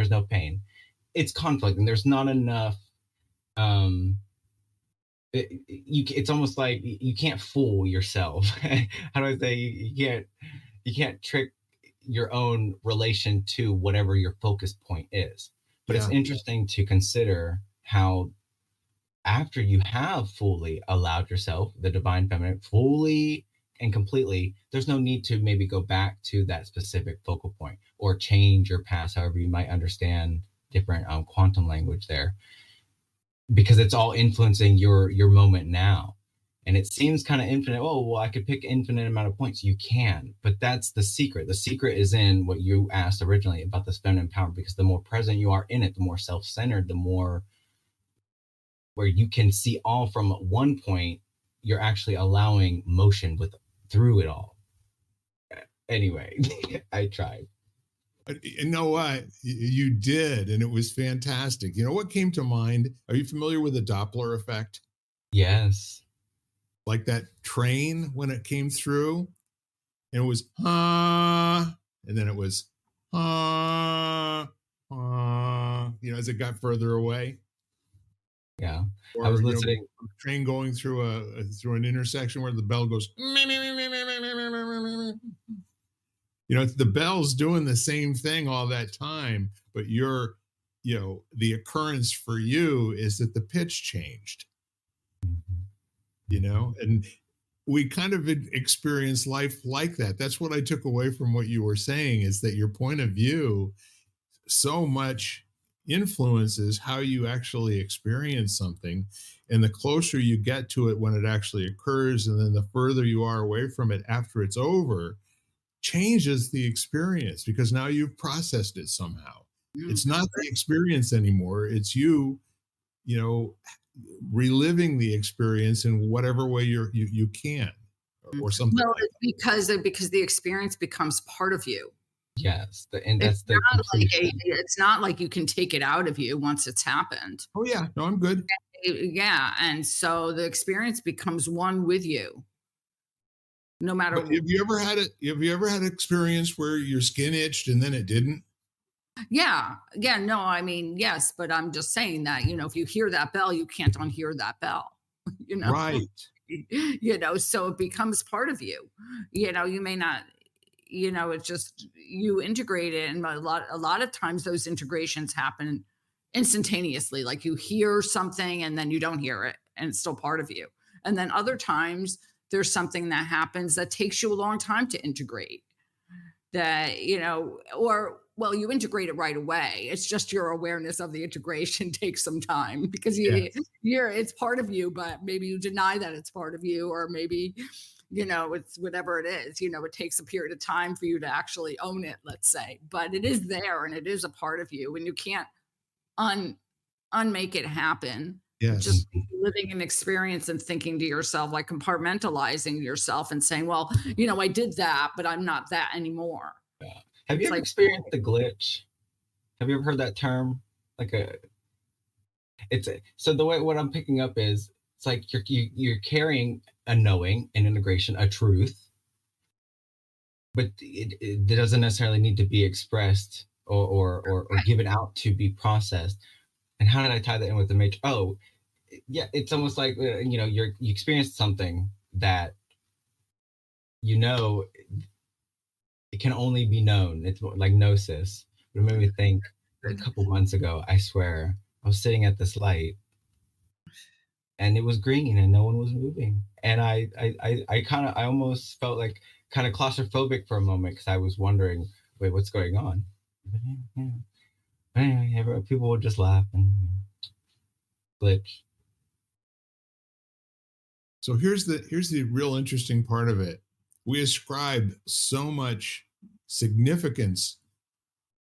it's conflict and there's not enough. It's almost like you can't fool yourself. How do I say you can't trick your own relation to whatever your focus point is. But It's interesting to consider how after you have fully allowed yourself the divine feminine fully and completely, there's no need to maybe go back to that specific focal point or change your past, however you might understand different quantum language there, because it's all influencing your moment now. And it seems kind of infinite. Oh, well, I could pick infinite amount of points. You can, but that's the secret. The secret is in what you asked originally about the feminine power, because the more present you are in it, the more self-centered, the more where you can see all from one point, you're actually allowing motion through it all. Anyway, I tried. You know what? You did, and it was fantastic. You know what came to mind? Are you familiar with the Doppler effect? Yes. Like that train when it came through, and it was and then it was as it got further away. Yeah, or I was listening. A train going through an intersection where the bell goes. The bell's doing the same thing all that time, but the occurrence for you is that the pitch changed. And we kind of experience life like that. That's what I took away from what you were saying, is that your point of view so much influences how you actually experience something. And the closer you get to it when it actually occurs, and then the further you are away from it after it's over, changes the experience, because now you've processed it somehow. It's not the experience anymore. It's you reliving the experience in whatever way you can, or something. No, like it's because the experience becomes part of you. Yes, and that's the completion. It's not like you can take it out of you once it's happened. Oh yeah, no, I'm good. Yeah, and so the experience becomes one with you, no matter. But have you ever had an experience where your skin itched and then it didn't? Yeah, no, I mean, yes, but I'm just saying that if you hear that bell, you can't unhear that bell. Right. So it becomes part of you. You may not. It's just you integrate it, and a lot of times those integrations happen instantaneously. Like you hear something and then you don't hear it, and it's still part of you. And then other times there's something that happens that takes you a long time to integrate. That well, you integrate it right away. It's just your awareness of the integration takes some time because Yes. it's part of you, but maybe you deny that it's part of you, or maybe, it's whatever it is, it takes a period of time for you to actually own it, let's say, but it is there and it is a part of you and you can't un unmake it happen. Just Yes. living an experience and thinking to yourself, like compartmentalizing yourself and saying, well, I did that, but I'm not that anymore. Yeah. Have you It's ever like, experienced the glitch? Have you ever heard that term? Like so the way what I'm picking up is it's like you're carrying a knowing, an integration, a truth, but it doesn't necessarily need to be expressed or given out to be processed. And how did I tie that in with the matrix? Oh, yeah, it's almost like you experienced something that you know it can only be known. It's like gnosis. It made me think a couple months ago, I swear, I was sitting at this light and it was green and no one was moving. And I almost felt like kind of claustrophobic for a moment because I was wondering, wait, what's going on? But yeah. But anyway, people would just laugh and glitch. So here's the real interesting part of it. We ascribe so much significance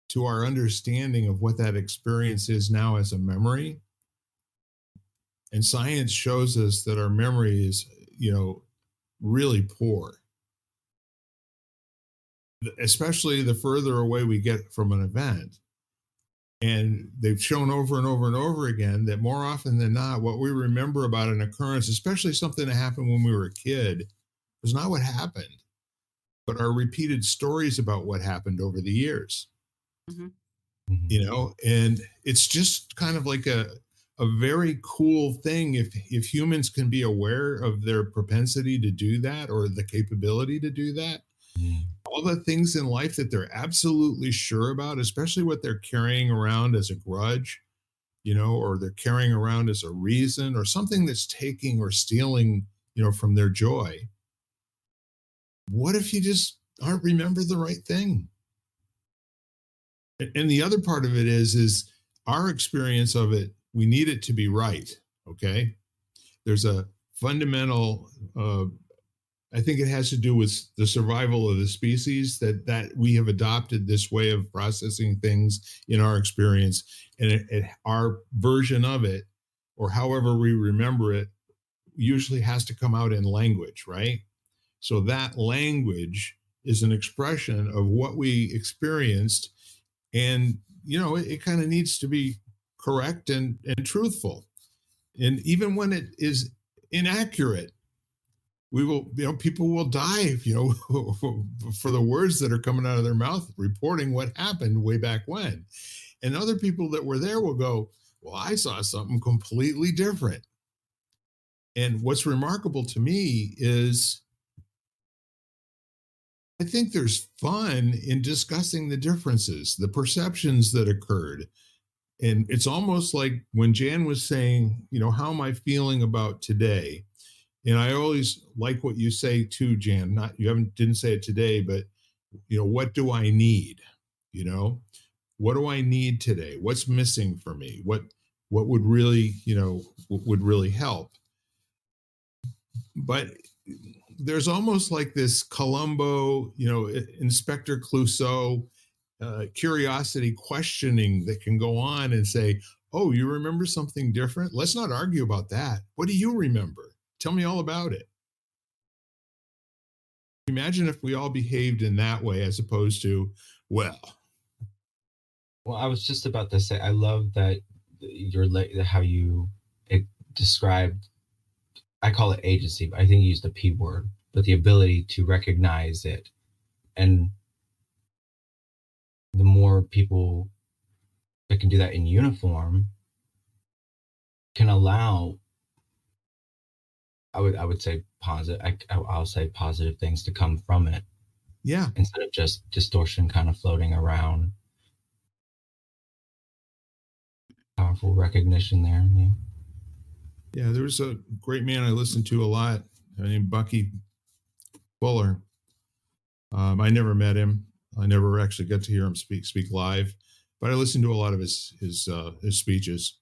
to our understanding of what that experience is now as a memory. And science shows us that our memory is, really poor, especially the further away we get from an event. And they've shown over and over and over again that more often than not, what we remember about an occurrence, especially something that happened when we were a kid, was not what happened, but our repeated stories about what happened over the years. mhm. And it's just kind of like a very cool thing if humans can be aware of their propensity to do that or the capability to do that. Mm. All the things in life that they're absolutely sure about, especially what they're carrying around as a grudge, or they're carrying around as a reason or something that's taking or stealing, from their joy. What if you just aren't remember the right thing? And the other part of it is our experience of it. We need it to be right. Okay. There's a fundamental, I think it has to do with the survival of the species that we have adopted this way of processing things in our experience, and our version of it, or however we remember it, usually has to come out in language, right? So that language is an expression of what we experienced, and it kind of needs to be correct and truthful, and even when it is inaccurate, we will, people will die, for the words that are coming out of their mouth, reporting what happened way back when. And other people that were there will go, well, I saw something completely different. And what's remarkable to me is I think there's fun in discussing the differences, the perceptions that occurred. And it's almost like when Jan was saying, how am I feeling about today? And I always like what you say too, Jan. Not you didn't say it today, but what do I need? What do I need today? What's missing for me? What would really, would really help? But there's almost like this Columbo, Inspector Clouseau, curiosity questioning that can go on and say, oh, you remember something different? Let's not argue about that. What do you remember? Tell me all about it. Imagine if we all behaved in that way as opposed to, well, I was just about to say, I love that how you described, I call it agency, but I think you used the P word, but the ability to recognize it. And the more people that can do that in uniform can allow, I would say positive, I'll say positive things to come from it. Yeah. Instead of just distortion kind of floating around. Powerful recognition there. Yeah. Yeah, there was a great man I listened to a lot named Bucky Fuller. I never met him. I never actually got to hear him speak live, but I listened to a lot of his speeches.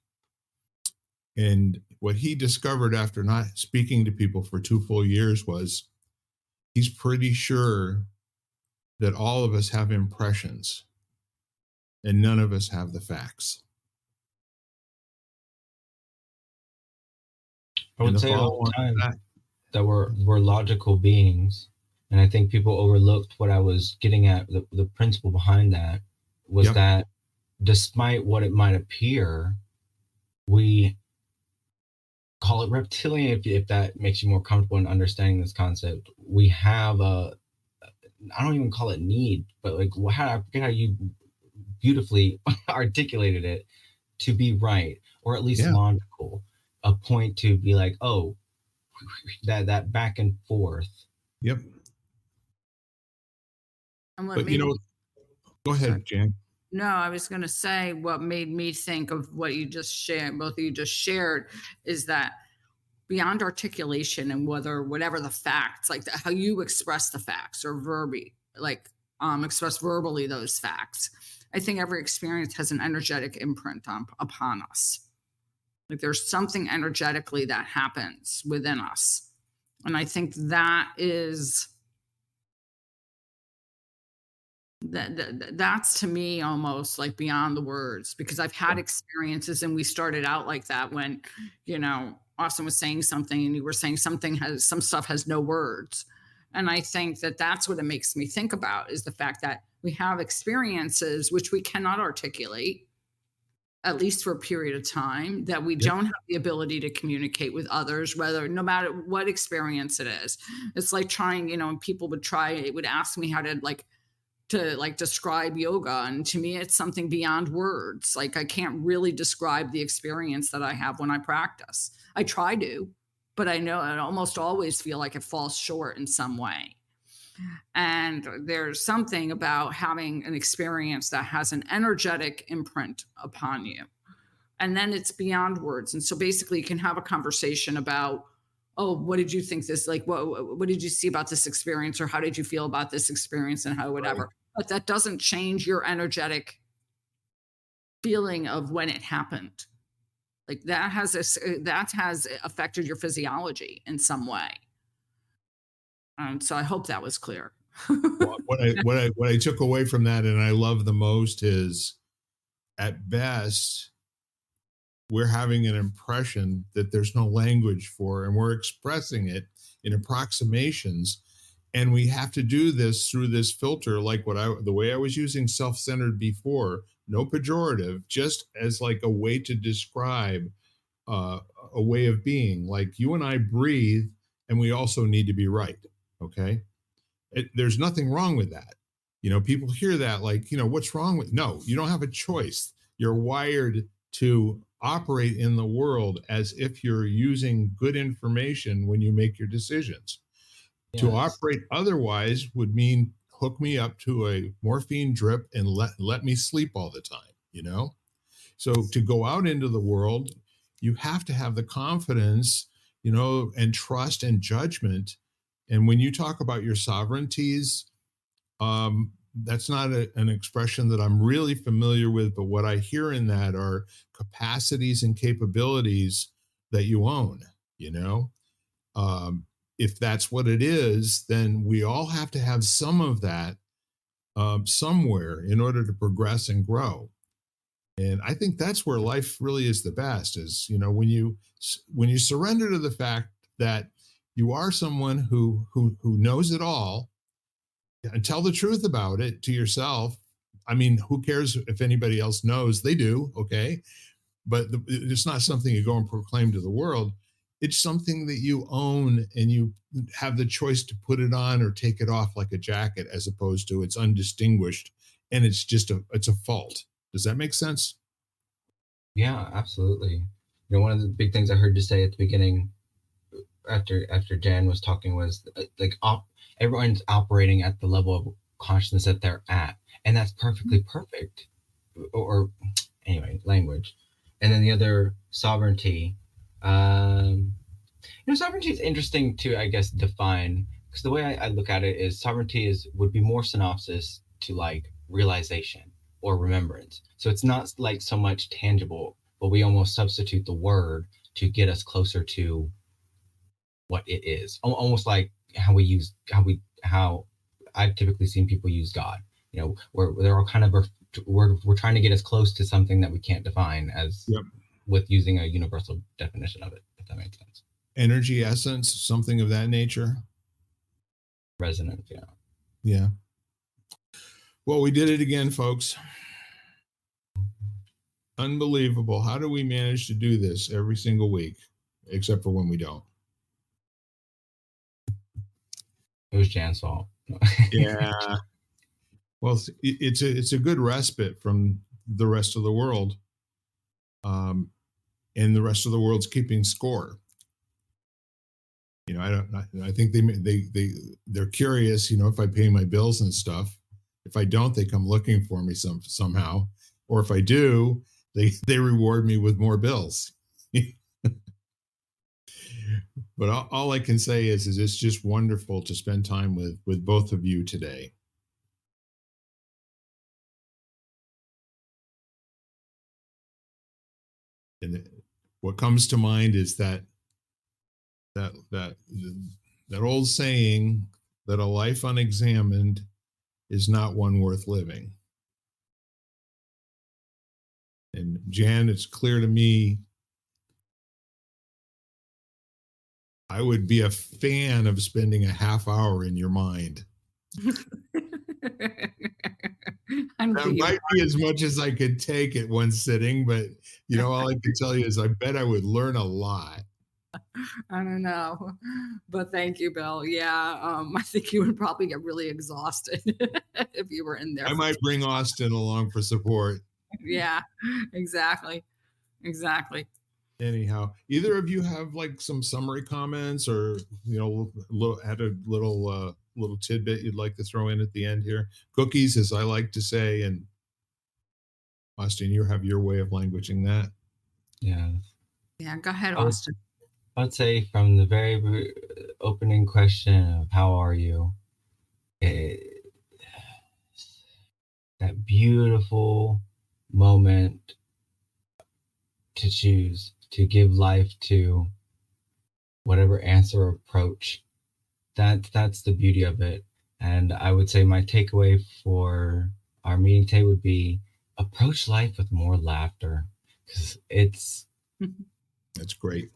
And what he discovered after not speaking to people for 2 full years was he's pretty sure that all of us have impressions and none of us have the facts. I would say all the time that we're logical beings. And I think people overlooked what I was getting at. The principle behind that was that despite what it might appear, we call it reptilian, if that makes you more comfortable in understanding this concept. We have I don't even call it need, but like I forget how you beautifully articulated it, to be right, or at least logical, a point to be like, oh, that back and forth. Yep. And what but go ahead, Jan. No, I was going to say what made me think of what you just shared, both of you just shared, is that beyond articulation and whatever the facts, like how you express the facts or express verbally those facts. I think every experience has an energetic imprint upon us. Like there's something energetically that happens within us. And I think that's to me almost like beyond the words, because I've had experiences, and we started out like that when, Austin was saying something and you were saying some stuff has no words. And I think that's what it makes me think about, is the fact that we have experiences which we cannot articulate, at least for a period of time, that we don't have the ability to communicate with others, no matter what experience it is. It's like trying, people would ask me how to describe yoga. And to me, it's something beyond words. Like I can't really describe the experience that I have when I practice. I try to, but I know I almost always feel like it falls short in some way. And there's something about having an experience that has an energetic imprint upon you. And then it's beyond words. And so basically you can have a conversation about, oh, what did you think what did you see about this experience? Or how did you feel about this experience, and how whatever. Right. But that doesn't change your energetic feeling of when it happened. Like that has affected your physiology in some way. So I hope that was clear. What I took away from that, and I love the most, is at best we're having an impression that there's no language for, and we're expressing it in approximations. And we have to do this through this filter, like the way I was using self-centered before, no pejorative, just as like a way to describe a way of being. Like you and I breathe, and we also need to be right. Okay. There's nothing wrong with that. People hear that like, what's wrong with, no, you don't have a choice. You're wired to operate in the world as if you're using good information when you make your decisions. Yes. To operate otherwise would mean hook me up to a morphine drip and let me sleep all the time, So to go out into the world, you have to have the confidence, and trust and judgment. And when you talk about your sovereignties, that's not an expression that I'm really familiar with, but what I hear in that are capacities and capabilities that you own, if that's what it is, then we all have to have some of that somewhere in order to progress and grow. And I think that's where life really is the best, is, when you surrender to the fact that you are someone who knows it all, and tell the truth about it to yourself. I mean, who cares if anybody else knows? They do, okay? But it's not something you go and proclaim to the world. It's something that you own, and you have the choice to put it on or take it off like a jacket, as opposed to it's undistinguished and it's a fault. Does that make sense? Yeah, absolutely. One of the big things I heard you say at the beginning, after Jan was talking, was like everyone's operating at the level of consciousness that they're at, and that's perfectly perfect. Or anyway, language. And then the other, sovereignty. Sovereignty is interesting to, I guess, define, because the way I look at it is sovereignty would be more synopsis to like realization or remembrance. So it's not like so much tangible, but we almost substitute the word to get us closer to what it is. Almost like how I've typically seen people use God. You know, where they're all kind of we're trying to get as close to something that we can't define as with using a universal definition of it, if that makes sense. Energy, essence, something of that nature. Resonance, yeah. Well, we did it again, folks. Unbelievable. How do we manage to do this every single week, except for when we don't? It was Jan's fault. Yeah. Well, it's a good respite from the rest of the world, and the rest of the world's keeping score. You know, I think they're curious. You know, if I pay my bills and stuff. If I don't, they come looking for me somehow, or if I do, they reward me with more bills. But all I can say is it's just wonderful to spend time with both of you today. And what comes to mind is that old saying that a life unexamined is not one worth living. And Jan, it's clear to me, I would be a fan of spending a half hour in your mind. That might be as much as I could take at one sitting, but you know, all I can tell you is I bet I would learn a lot. I don't know, but thank you, Bill. Yeah, I think you would probably get really exhausted if you were in there. I might bring Austin along for support. Yeah, exactly. Anyhow, either of you have like some summary comments, or you know, add a little tidbit you'd like to throw in at the end here? Cookies, as I like to say, and Austin, you have your way of languaging that. Yeah. Go ahead, Austin. I'd say from the very opening question of how are you, that beautiful moment to choose to give life to whatever answer or approach. That's the beauty of it. And I would say my takeaway for our meeting today would be approach life with more laughter, because that's great.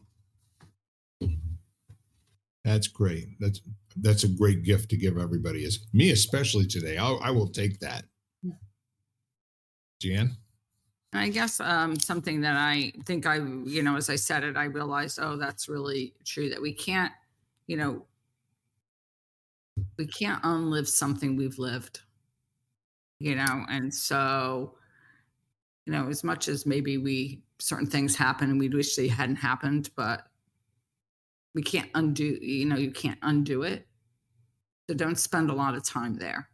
That's great. That's a great gift to give everybody. Is me especially today. I will take that. Jan? I guess something that I think as I said it, I realized, that's really true, that we can't unlive something we've lived, and so, as much as maybe certain things happen and we wish they hadn't happened, but we can't undo, you can't undo it. So don't spend a lot of time there.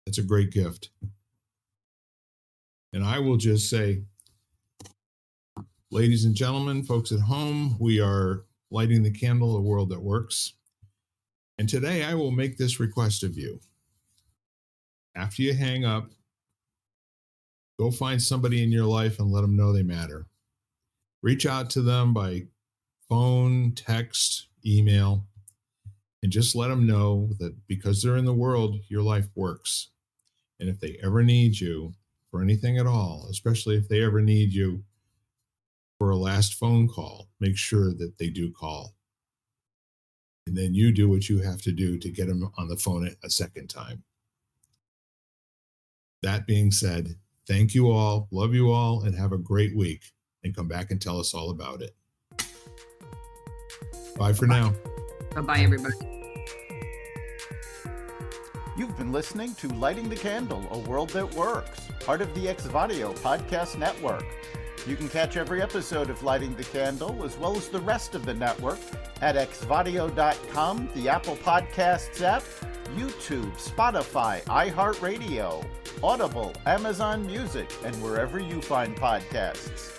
That's a great gift. And I will just say, ladies and gentlemen, folks at home, we are lighting the candle, a world that works. And today I will make this request of you. After you hang up, go find somebody in your life and let them know they matter. Reach out to them by phone, text, email, and just let them know that because they're in the world, your life works. And if they ever need you for anything at all, especially if they ever need you for a last phone call, make sure that they do call. And then you do what you have to do to get them on the phone a second time. That being said, thank you all, love you all, and have a great week. And come back and tell us all about it. Bye for now. Bye-bye, everybody. You've been listening to Lighting the Candle, a World That Works, part of the Xvadio Podcast Network. You can catch every episode of Lighting the Candle, as well as the rest of the network, at xvadio.com, the Apple Podcasts app, YouTube, Spotify, iHeartRadio, Audible, Amazon Music, and wherever you find podcasts.